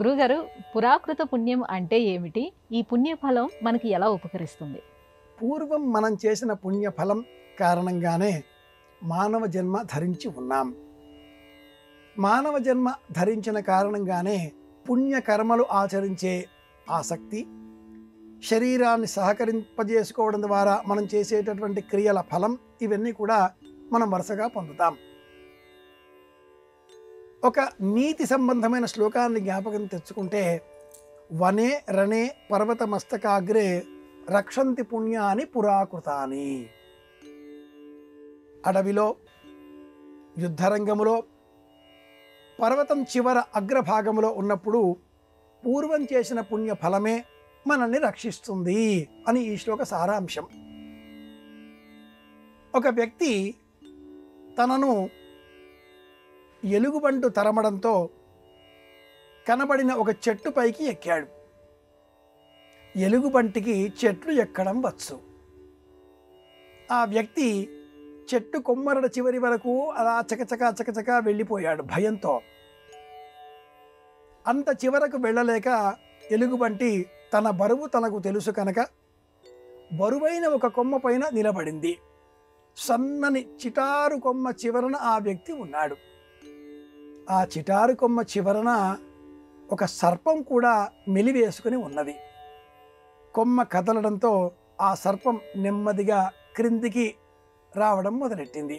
గురుగారు, పురాకృత పుణ్యం అంటే ఏమిటి? ఈ పుణ్యఫలం మనకి ఎలా ఉపకరిస్తుంది? పూర్వం మనం చేసిన పుణ్యఫలం కారణంగానే మానవ జన్మ ధరించి ఉన్నాం. మానవ జన్మ ధరించిన కారణంగానే పుణ్యకర్మలు ఆచరించే ఆసక్తి, శరీరాన్ని సహకరింపజేసుకోవడం ద్వారా మనం చేసేటటువంటి క్రియల ఫలం ఇవన్నీ కూడా మనం వరుసగా పొందుతాం. ఒక నీతి సంబంధమైన శ్లోకాన్ని జ్ఞాపకం తెచ్చుకుంటే, వనే రణే పర్వత మస్తకాగ్రే రక్షంతి పుణ్యాని పురాకృతాని. అడవిలో, యుద్ధరంగములో, పర్వతం చివర అగ్రభాగములో ఉన్నప్పుడు పూర్వం చేసిన పుణ్య ఫలమే మనల్ని రక్షిస్తుంది అని ఈ శ్లోక సారాంశం. ఒక వ్యక్తి తనను ఎలుగుబంటు తరమడంతో కనబడిన ఒక చెట్టు పైకి ఎక్కాడు. ఎలుగుబంటికి చెట్లు ఎక్కడం వచ్చు. ఆ వ్యక్తి చెట్టు కొమ్మరడ చివరి వరకు అలా చకచకా వెళ్ళిపోయాడు భయంతో. అంత చివరకు వెళ్ళలేక ఎలుగుబంటి తన బరువు తనకు తెలుసు కనుక బరువైన ఒక కొమ్మ పైన నిలబడింది. సన్నని చిటారు కొమ్మ చివరన ఆ వ్యక్తి ఉన్నాడు. ఆ చిటారు కొమ్మ చివరన ఒక సర్పం కూడా మెలివేసుకుని ఉన్నది. కొమ్మ కదలడంతో ఆ సర్పం నెమ్మదిగా క్రిందికి రావడం మొదలెట్టింది.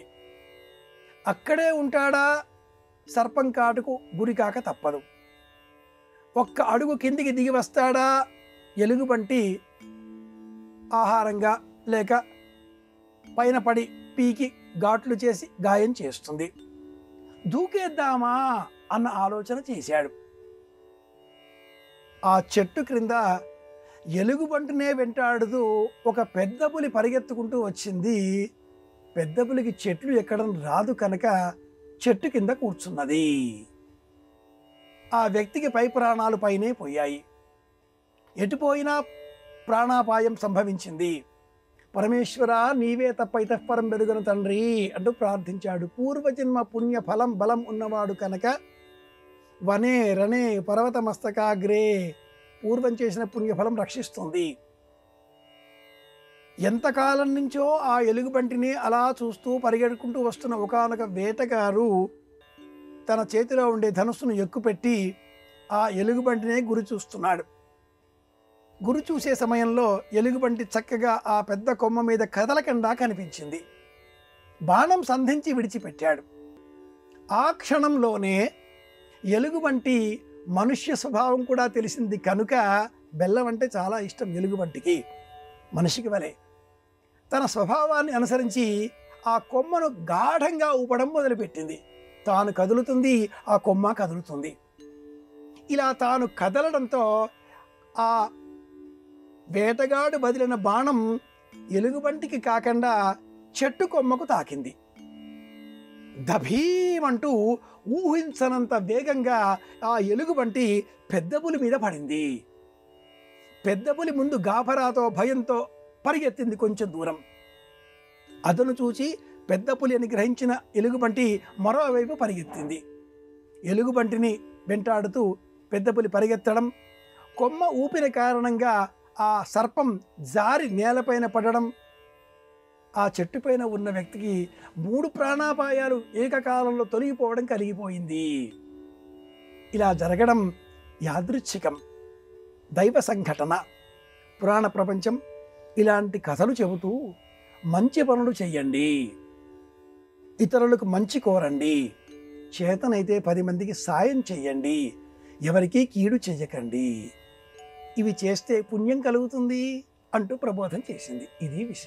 అక్కడే ఉంటాడా? సర్పం కాటుకు గురికాక తప్పదు. ఒక్క అడుగు కిందికి దిగి వస్తాడా? ఎలుగుబంటి ఆహారంగా లేక పైన పడి పీకి ఘాట్లు చేసి గాయం చేస్తుంది. దూకేద్దామా అన్న ఆలోచన చేశాడు. ఆ చెట్టు క్రింద ఎలుగుబంటినే వెంటాడుతూ ఒక పెద్ద పులి పరిగెత్తుకుంటూ వచ్చింది. పెద్ద పులికి చెట్లు ఎక్కడం రాదు కనుక చెట్టు కింద కూర్చున్నది. ఆ వ్యక్తికి పై ప్రాణాలు పైనే పోయాయి. ఎటుపోయినా ప్రాణాపాయం సంభవించింది. పరమేశ్వర, నీవే తప్ప ఇతఃపరం వెలుగను తండ్రి అంటూ ప్రార్థించాడు. పూర్వజన్మ పుణ్య ఫలం బలం ఉన్నవాడు కనుక వనే రణే పర్వత మస్తకాగ్రే, పూర్వం చేసిన పుణ్యఫలం రక్షిస్తుంది. ఎంతకాలం నుంచో ఆ ఎలుగుబంటిని అలా చూస్తూ పరిగెడుకుంటూ వస్తున్న ఒకానొక వేటగారు తన చేతిలో ఉండే ధనుస్సును ఎక్కుపెట్టి ఆ ఎలుగుబంటినే గురి చూస్తున్నాడు. గురి చూసే సమయంలో ఎలుగుబంటి చక్కగా ఆ పెద్ద కొమ్మ మీద కదలకుండా కనిపించింది. బాణం సంధించి విడిచిపెట్టాడు. ఆ క్షణంలోనే ఎలుగుబంటి మనుష్య స్వభావం కూడా తెలిసింది కనుక బెల్లం అంటే చాలా ఇష్టం ఎలుగుబంటికి, మనిషికి వలె. తన స్వభావాన్ని అనుసరించి ఆ కొమ్మను గాఢంగా ఊపడం మొదలుపెట్టింది. తాను కదులుతుంది, ఆ కొమ్మ కదులుతుంది. ఇలా తాను కదలడంతో ఆ వేటగాడు బదిలిన బాణం ఎలుగుబంటికి కాకుండా చెట్టు కొమ్మకు తాకింది. దభీమంటూ ఊహించనంత వేగంగా ఆ ఎలుగుబంటి పెద్ద పులి మీద పడింది. పెద్ద పులి ముందు గాభరాతో భయంతో పరిగెత్తింది కొంచెం దూరం. అదను చూచి పెద్ద పులి అని గ్రహించిన ఎలుగుబంటి మరోవైపు పరిగెత్తింది. ఎలుగుబంటిని వెంటాడుతూ పెద్ద పులి పరిగెత్తడం, కొమ్మ ఊపిన కారణంగా ఆ సర్పం జారి నేలపైన పడడం, ఆ చెట్టుపైన ఉన్న వ్యక్తికి 3 ప్రాణాపాయాలు ఏకకాలంలో తొలగిపోవడం కలిగిపోయింది. ఇలా జరగడం యాదృచ్ఛికం, దైవ సంఘటన. పురాణ ప్రపంచం ఇలాంటి కథలు చెబుతూ మంచి పనులు చెయ్యండి, ఇతరులకు మంచి కోరండి, చేతనైతే 10 మందికి సాయం చెయ్యండి, ఎవరికీ కీడు చెయ్యకండి, ఇవి చేస్తే పుణ్యం కలుగుతుంది అంటూ ప్రబోధం చేసింది. ఇది విషయం.